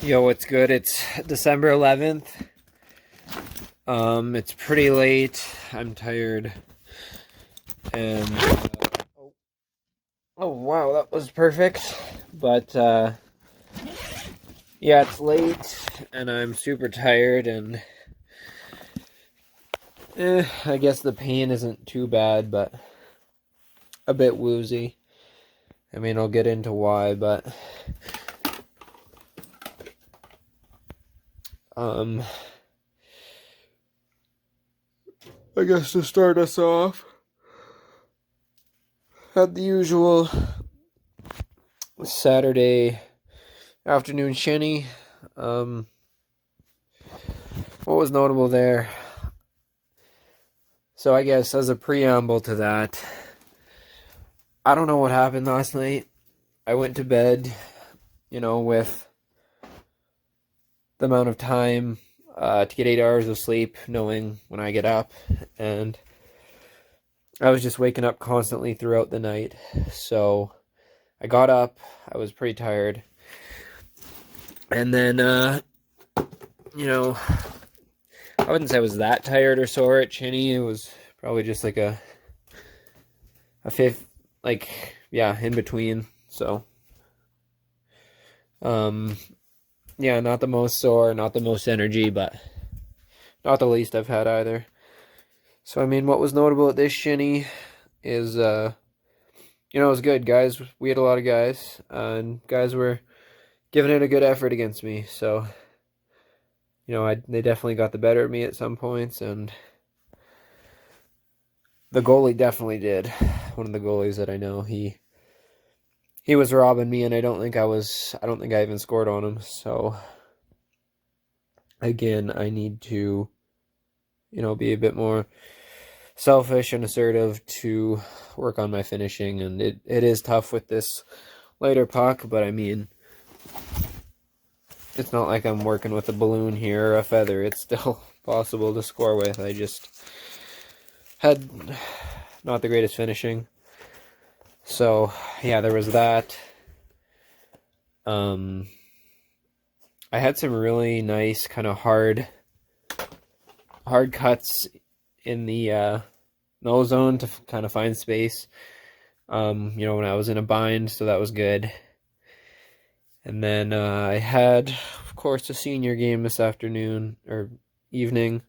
Yo, what's good? It's December 11th. It's pretty late. I'm tired. And, oh wow, that was perfect. But, yeah, it's late, and I'm super tired, and, I guess the pain isn't too bad, but a bit woozy. I mean, I'll get into why, but, I guess to start us off, had the usual Saturday afternoon shinny. What was notable there? So I guess as a preamble to that, I don't know what happened last night. I went to bed, with the amount of time to get 8 hours of sleep, knowing when I get up, and I was just waking up constantly throughout the night. So I got up, I was pretty tired, and then, I wouldn't say I was that tired or sore at Chinny. It was probably just like a fifth, in between. So, yeah, not the most sore, not the most energy, but not the least I've had either. So, I mean, what was notable at this shinny is, it was good, guys. We had a lot of guys, and guys were giving it a good effort against me. So, they definitely got the better of me at some points, and the goalie definitely did. One of the goalies that I know, he was robbing me, and I don't think I even scored on him. So again, I need to, be a bit more selfish and assertive to work on my finishing, and it is tough with this lighter puck, but I mean, it's not like I'm working with a balloon here or a feather. It's still possible to score with. I just had not the greatest finishing. So, yeah, there was that. I had some really nice kind of hard cuts in the no zone to kind of find space. When I was in a bind, so that was good. And then I had, of course, a senior game this afternoon or evening.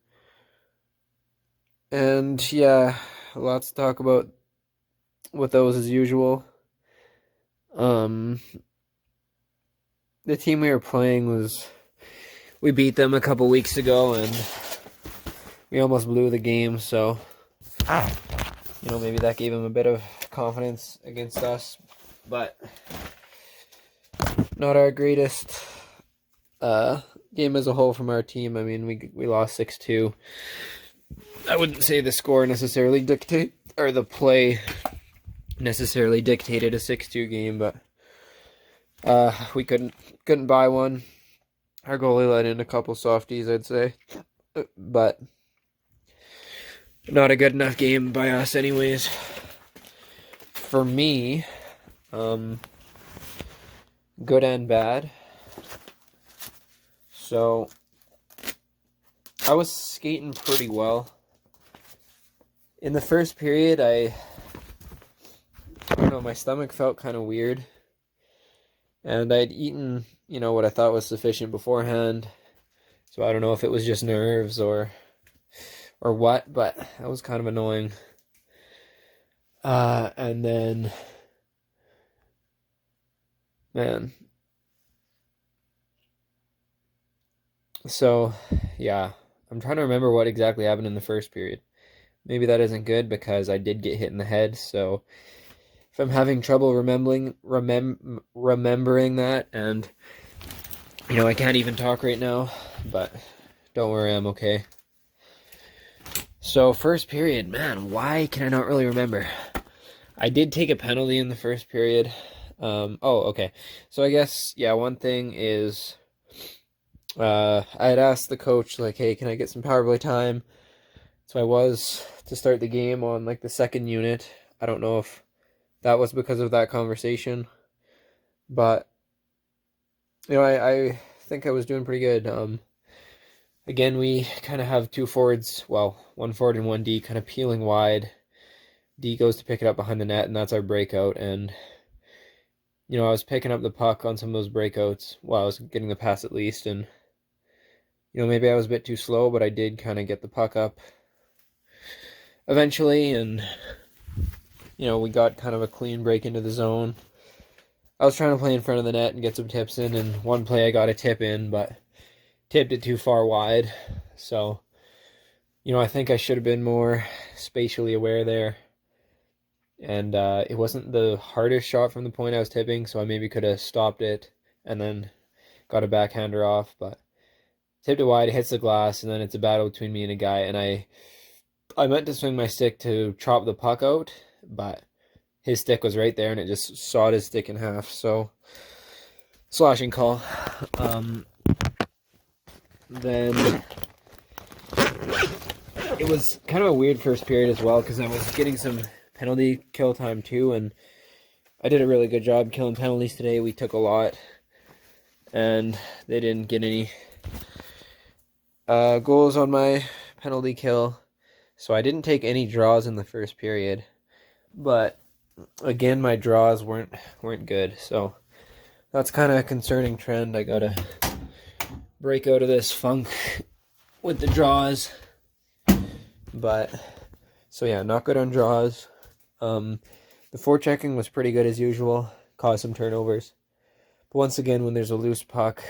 And yeah, lots to talk about with those as usual. The team we were playing we beat them a couple weeks ago, and we almost blew the game, so maybe that gave them a bit of confidence against us, but not our greatest game as a whole from our team. I mean, we lost 6-2. I wouldn't say the score necessarily the play necessarily dictated a 6-2 game, but we couldn't buy one. Our goalie let in a couple softies, I'd say, but not a good enough game by us anyways. For me, good and bad. So I was skating pretty well. In the first period, I don't know, my stomach felt kind of weird. And I'd eaten, what I thought was sufficient beforehand. So I don't know if it was just nerves or what, but that was kind of annoying. And then, man. So, yeah. I'm trying to remember what exactly happened in the first period. Maybe that isn't good because I did get hit in the head, so if I'm having trouble remembering that, and I can't even talk right now, but don't worry, I'm okay. So first period, man, why can I not really remember? I did take a penalty in the first period. Okay. So I guess, yeah, one thing is I had asked the coach, like, hey, can I get some power play time? So I was to start the game on the second unit. I don't know if that was because of that conversation, but I think I was doing pretty good. Again, we kind of have two forwards, well, one forward and one D kind of peeling wide. D goes to pick it up behind the net, and that's our breakout. And, I was picking up the puck on some of those breakouts. Well, I was getting the pass at least, and, maybe I was a bit too slow, but I did kind of get the puck up eventually, and, we got kind of a clean break into the zone. I was trying to play in front of the net and get some tips in, and one play I got a tip in, but tipped it too far wide. So, I think I should have been more spatially aware there. And it wasn't the hardest shot from the point I was tipping, so I maybe could have stopped it and then got a backhander off. But tipped it wide, it hits the glass, and then it's a battle between me and a guy. And I meant to swing my stick to chop the puck out, but his stick was right there, and it just sawed his stick in half. So, slashing call. Then it was kind of a weird first period as well, because I was getting some penalty kill time too, and I did a really good job killing penalties today. We took a lot, and they didn't get any goals on my penalty kill, so I didn't take any draws in the first period. But again, my draws weren't good, so that's kind of a concerning trend. I gotta break out of this funk with the draws. But so yeah, not good on draws. The forechecking was pretty good as usual, caused some turnovers. But once again, when there's a loose puck,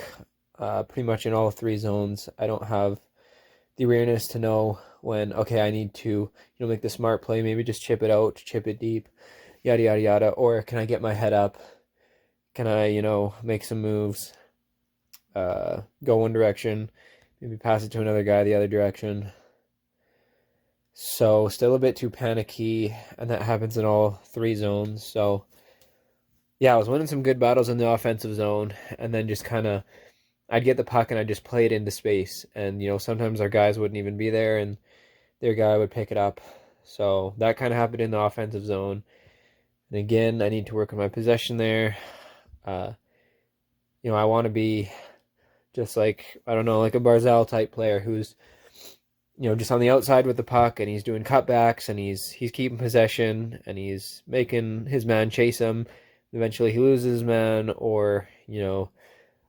pretty much in all three zones, I don't have the awareness to know when, okay, I need to, make the smart play, maybe just chip it out, chip it deep, yada, yada, yada. Or can I get my head up? Can I, make some moves, go one direction, maybe pass it to another guy the other direction. So still a bit too panicky, and that happens in all three zones. So yeah, I was winning some good battles in the offensive zone, and then just kind of, I'd get the puck and I'd just play it into space. And, sometimes our guys wouldn't even be there, and their guy would pick it up. So that kind of happened in the offensive zone. And again, I need to work on my possession there. I want to be just like, I don't know, like a Barzal type player who's, just on the outside with the puck, and he's doing cutbacks, and he's keeping possession, and he's making his man chase him. Eventually he loses his man, or,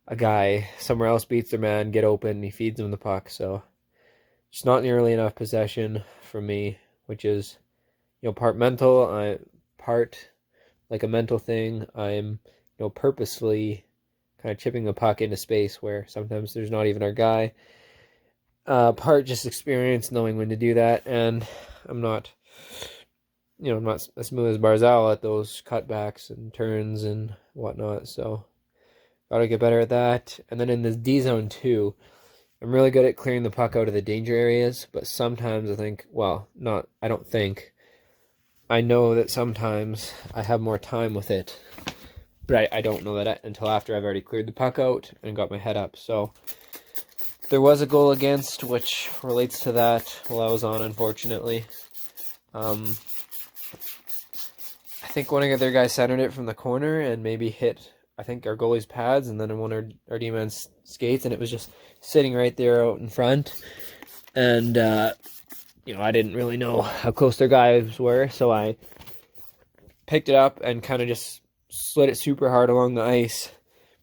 a guy somewhere else beats their man, get open, and he feeds him the puck. So just not nearly enough possession for me, which is, part mental, part like a mental thing. I'm, purposefully kind of chipping the puck into space where sometimes there's not even our guy. Part just experience, knowing when to do that, and I'm not as smooth as Barzal at those cutbacks and turns and whatnot, so gotta get better at that. And then in the D zone too, I'm really good at clearing the puck out of the danger areas, but sometimes I know that sometimes I have more time with it, but I don't know that until after I've already cleared the puck out and got my head up. So there was a goal against, which relates to that while I was on, unfortunately. I think one of their guys centered it from the corner and maybe hit, I think, our goalie's pads, and then one of our D-man's skates, and it was just sitting right there out in front. And, I didn't really know how close their guys were, so I picked it up and kind of just slid it super hard along the ice,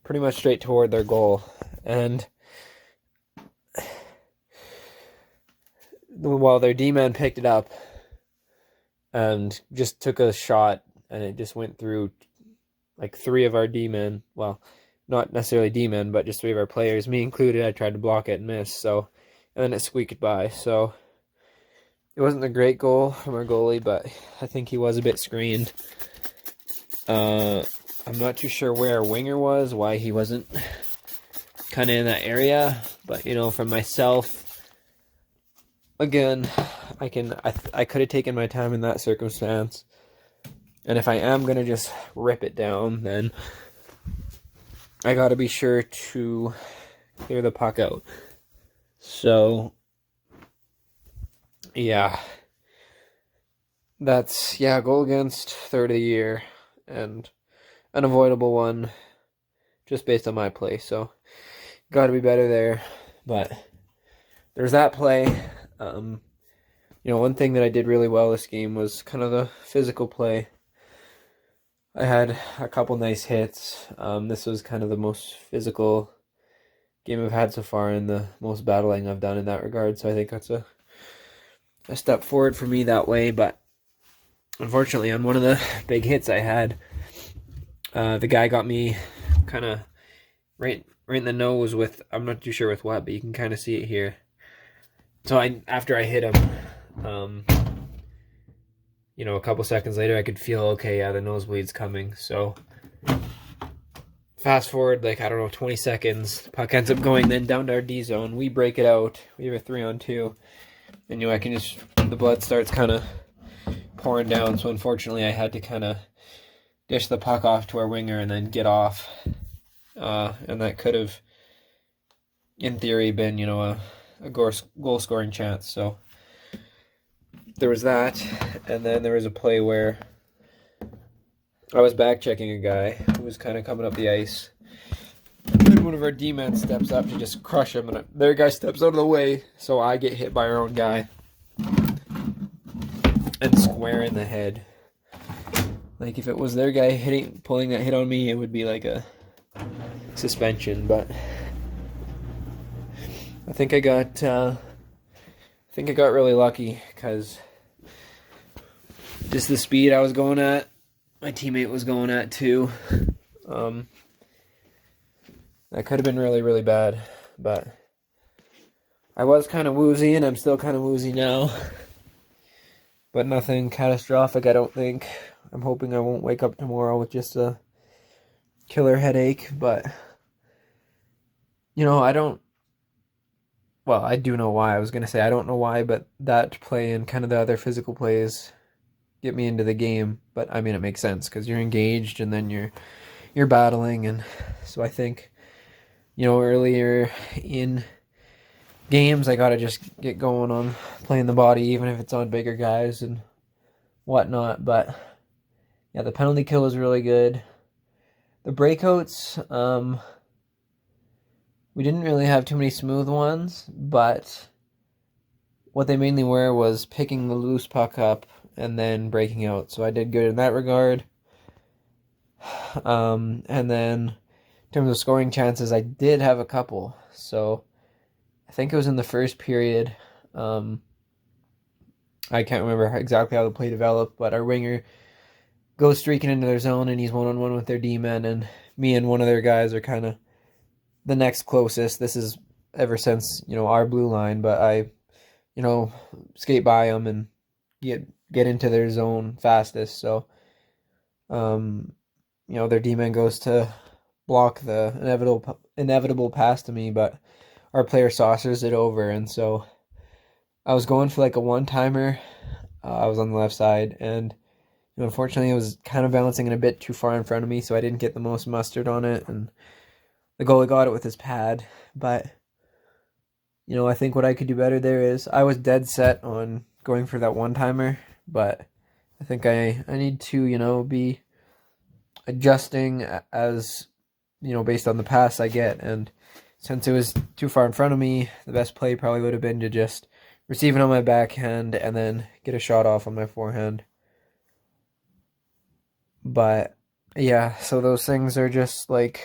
pretty much straight toward their goal. And while their D-man picked it up and just took a shot, and it just went through like three of our D-men. Well, not necessarily D-men, but just three of our players, me included. I tried to block it and miss, and then it squeaked by. So it wasn't a great goal from our goalie, but I think he was a bit screened. I'm not too sure where our winger was, why he wasn't kind of in that area, but from myself, again, I could have taken my time in that circumstance, and if I am gonna just rip it down, then I gotta be sure to clear the puck out. So yeah, that's goal against, third of the year, and an avoidable one just based on my play. So got to be better there. But there's that play. One thing that I did really well this game was kind of the physical play. I had a couple nice hits. This was kind of the most physical game I've had so far and the most battling I've done in that regard. So I think that's a step forward for me that way. But unfortunately, on one of the big hits I had, the guy got me kind of right in the nose with, I'm not too sure with what, but you can kind of see it here. So after I hit him, a couple seconds later, I could feel, okay, yeah, the nosebleed's coming. So fast forward, 20 seconds, puck ends up going then down to our D zone. We break it out. We have a 3-on-2. And, I can just, the blood starts kind of pouring down. So unfortunately, I had to kind of dish the puck off to our winger and then get off. And that could have, in theory, been, a goal-scoring chance. So there was that. And then there was a play where I was back-checking a guy who was kind of coming up the ice. And one of our D-men steps up to just crush him. And their guy steps out of the way, so I get hit by our own guy. And square in the head. If it was their guy pulling that hit on me, it would be like a suspension, but I think I got really lucky because just the speed I was going at, my teammate was going at too. That could have been really, really bad, but I was kind of woozy, and I'm still kind of woozy now, but nothing catastrophic, I don't think. I'm hoping I won't wake up tomorrow with just a killer headache, but I do know why. I was going to say I don't know why, but that play and kind of the other physical plays get me into the game. But I mean, it makes sense because you're engaged and then you're battling, and so I think earlier in games I got to just get going on playing the body, even if it's on bigger guys and whatnot. But yeah, the penalty kill was really good. The breakouts, we didn't really have too many smooth ones, but what they mainly were was picking the loose puck up and then breaking out. So I did good in that regard. And then in terms of scoring chances, I did have a couple. So I think it was in the first period. I can't remember exactly how the play developed, but our winger goes streaking into their zone and he's one-on-one with their D-men, and me and one of their guys are kind of the next closest. This is ever since, our blue line, but I, skate by them and get into their zone fastest. So, their D-man goes to block the inevitable pass to me, but our player saucers it over, and so I was going for a one-timer. I was on the left side, and unfortunately it was kind of bouncing in a bit too far in front of me, so I didn't get the most mustard on it, and the goalie got it with his pad. But I think what I could do better there is I was dead set on going for that one-timer, but I think I need to be adjusting as based on the pass I get. And since it was too far in front of me, the best play probably would have been to just receive it on my backhand and then get a shot off on my forehand. But yeah, so those things are just I'm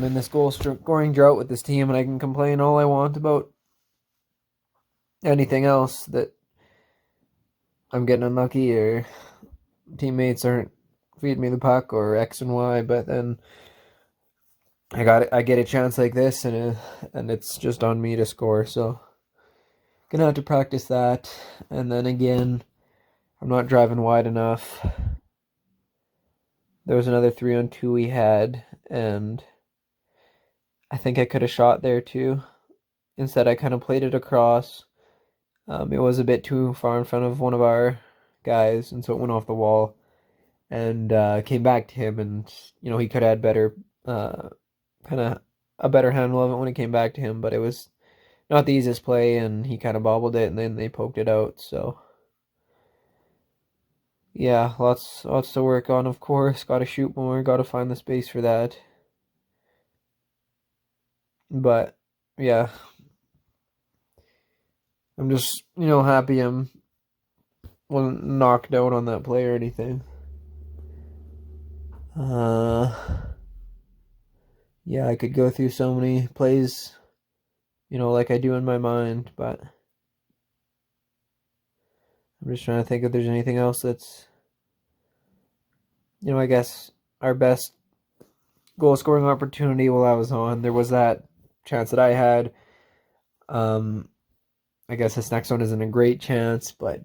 in this goal scoring drought with this team, and I can complain all I want about anything else, that I'm getting unlucky or teammates aren't feeding me the puck or X and Y, but then I get a chance like this, and it's just on me to score. So gonna have to practice that. And then again, I'm not driving wide enough. There was another 3-on-2 we had, and I think I could have shot there too. Instead, I kind of played it across. It was a bit too far in front of one of our guys, and so it went off the wall and came back to him. And he could have had better, kind of a better handle of it when it came back to him. But it was not the easiest play, and he kind of bobbled it, and then they poked it out. So yeah, lots to work on. Of course, got to shoot more. Got to find the space for that. But yeah, I'm just, happy I'm wasn't knocked out on that play or anything. Uh, yeah, I could go through so many plays, like I do in my mind, but I'm just trying to think if there's anything else that's, I guess our best goal scoring opportunity while I was on. There was that chance that I had. I guess this next one isn't a great chance, but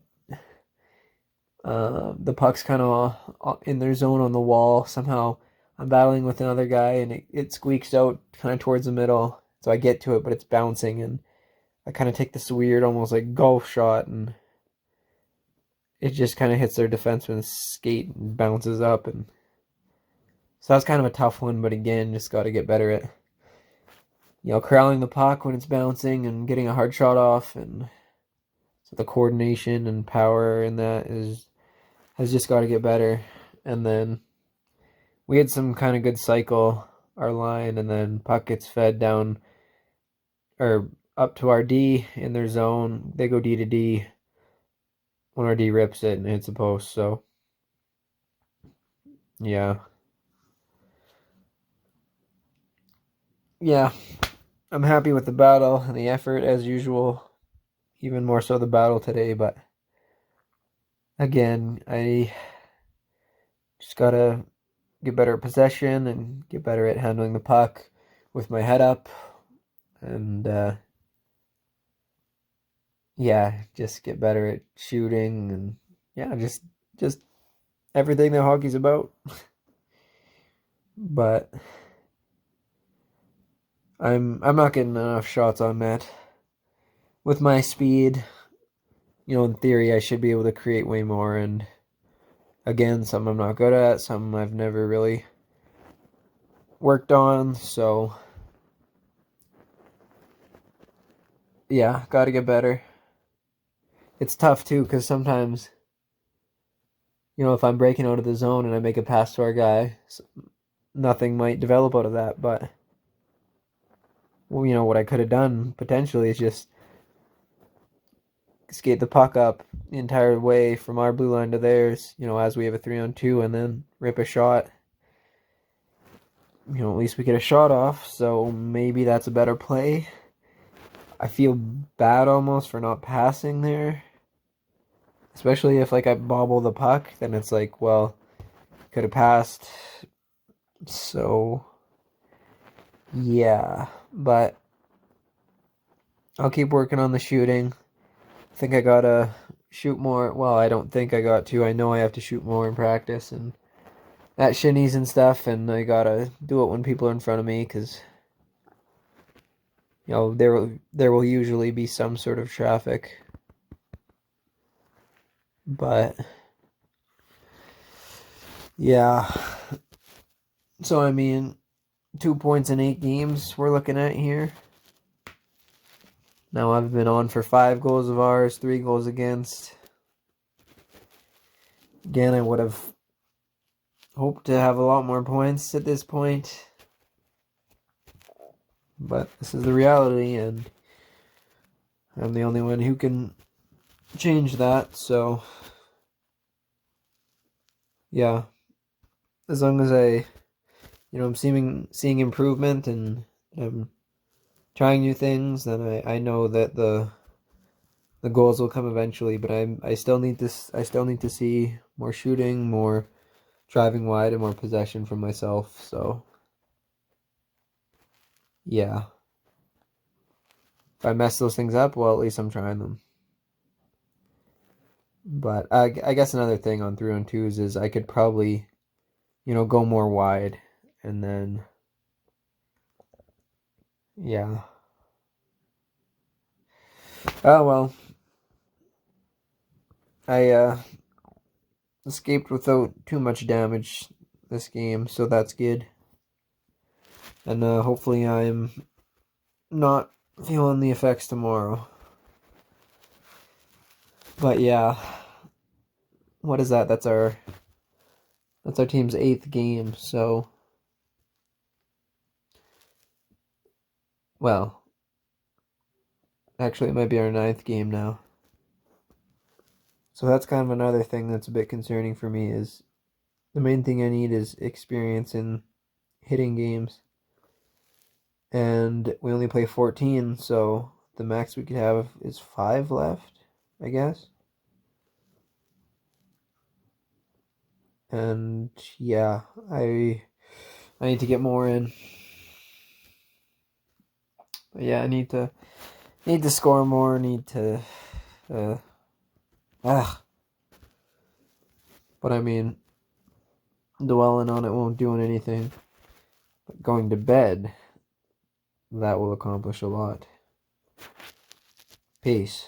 the puck's kind of in their zone on the wall. Somehow I'm battling with another guy and it squeaks out kind of towards the middle. So I get to it, but it's bouncing and I kind of take this weird, almost like golf shot, and it just kind of hits their defenseman's skate and bounces up. And so that's kind of a tough one, but again, just got to get better at, corralling the puck when it's bouncing and getting a hard shot off. And so the coordination and power in that has just got to get better. And then we had some kind of good cycle, our line, and then puck gets fed down or up to our D in their zone. They go D to D when our D rips it and hits the post. So yeah, yeah, I'm happy with the battle and the effort as usual. Even more so the battle today, but again, I just gotta get better at possession and get better at handling the puck with my head up, and yeah, just get better at shooting, and yeah, just everything that hockey's about. But I'm not getting enough shots on net. With my speed, in theory I should be able to create way more, and again, some I'm not good at, some I've never really worked on, so yeah, gotta get better. It's tough too, because sometimes, if I'm breaking out of the zone and I make a pass to our guy, nothing might develop out of that, but well, what I could have done potentially is just skate the puck up the entire way from our blue line to theirs, as we have a 3-on-2, and then rip a shot. At least we get a shot off, so maybe that's a better play. I feel bad almost for not passing there. Especially if I bobble the puck, then it's like, well, could have passed. So yeah, but I'll keep working on the shooting. I think I gotta shoot more. Well, I don't think I got to. I know I have to shoot more in practice and at shinnies and stuff, and I gotta do it when people are in front of me, because there will usually be some sort of traffic. But yeah, so I mean, 2 points in 8 games we're looking at here. Now I've been on for 5 goals of ours, 3 goals against. Again, I would have hoped to have a lot more points at this point, but this is the reality, and I'm the only one who can change that. So yeah, as long as I'm seeing improvement and I'm trying new things, then I know that the goals will come eventually. But I still need to see more shooting, more driving wide, and more possession from myself. So yeah, if I mess those things up, well, at least I'm trying them. But I guess another thing on 3-on-2s is I could probably, go more wide, and then yeah. Oh well, I escaped without too much damage this game, so that's good. And hopefully I'm not feeling the effects tomorrow. But yeah, what is that? That's our team's 8th game, so Well, actually, it might be our 9th game now. So that's kind of another thing that's a bit concerning for me is the main thing I need is experience in hitting games. And we only play 14, so the max we could have is 5 left, I guess. And yeah, I need to get more in. But yeah, I need to score more, need to uh ah. But I mean, dwelling on it won't do anything. But going to bed, that will accomplish a lot. Peace.